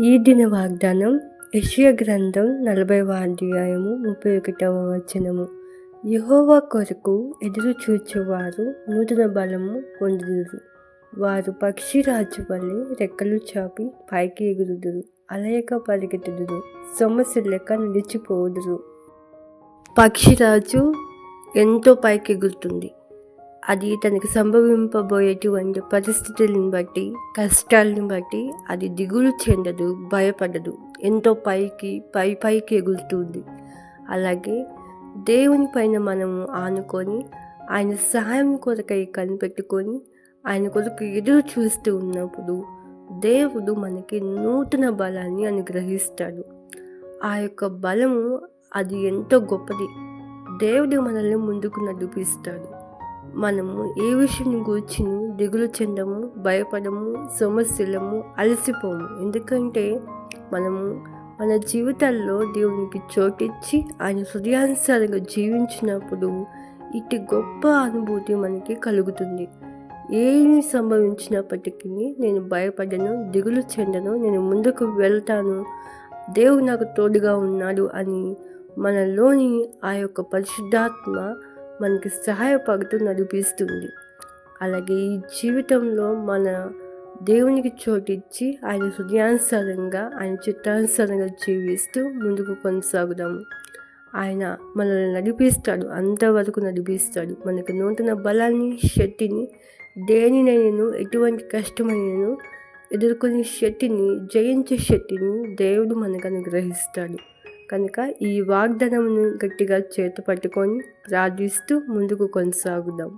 ఈ దిన వాగ్దానం యెషయా గ్రంథం 40వ అధ్యాయము 31వ వచనము. యెహోవా కొరకు ఎదురు చూచువారు నూతన బలము పొందుదురు. వారు పక్షిరాజు వలె రెక్కలు చాపి పైకి ఎగురుదురు, అలయక పరిగెత్తుదురు, సొమ్మసిల్లక నిలిచిపోదురు. పక్షిరాజు ఎంతో పైకి ఎగురుతుంది. అది తనకు సంభవింపబోయేటువంటి పరిస్థితులను బట్టి, కష్టాలను బట్టి అది దిగులు చెందదు, భయపడదు. ఎంతో పైకి ఎగురుతుంది. అలాగే దేవుని పైన మనము ఆనుకొని ఆయన సహాయం కొరకై కనిపెట్టుకొని ఆయన కొరకు ఎదురు చూస్తూ ఉన్నప్పుడు దేవుడు మనకి నూతన బలాన్ని అనుగ్రహిస్తాడు. ఆ యొక్క బలము అది ఎంతో గొప్పది. దేవుడు మనల్ని ముందుకు నడిపిస్తాడు. మనము ఏ విషయం గురించి దిగులు చెందము, భయపడము, సమస్యలము, అలసిపోము. ఎందుకంటే మనము మన జీవితాల్లో దేవునికి చోటిచ్చి ఆయన హృదయానుసారంగా జీవించినప్పుడు ఇటు గొప్ప అనుభూతి మనకి కలుగుతుంది. ఏమి సంభవించినప్పటికీ నేను భయపడను, దిగులు చెందను, నేను ముందుకు వెళ్తాను, దేవుడు నాకు తోడుగా ఉన్నాడు అని మనలోని ఆ యొక్క పరిశుద్ధాత్మ మనకి సహాయపడుతూ నడిపిస్తుంది. అలాగే ఈ జీవితంలో మన దేవునికి చోటిచ్చి ఆయన హృదయానుసారంగా ఆయన చిత్తానుసారంగా జీవిస్తూ ముందుకు కొనసాగుదాము. ఆయన మనల్ని నడిపిస్తాడు, అంతవరకు నడిపిస్తాడు. మనకు నూతన బలాన్ని, శక్తిని, దేనినైనా ఎటువంటి కష్టమైనను ఎదుర్కొనే శక్తిని, జయించే శక్తిని దేవుడు మనకు అనుగ్రహిస్తాడు. కనుక ఈ వాగ్దానంను గట్టిగా చేత పట్టుకొని ప్రార్థిస్తూ ముందుకు కొనసాగుదాం.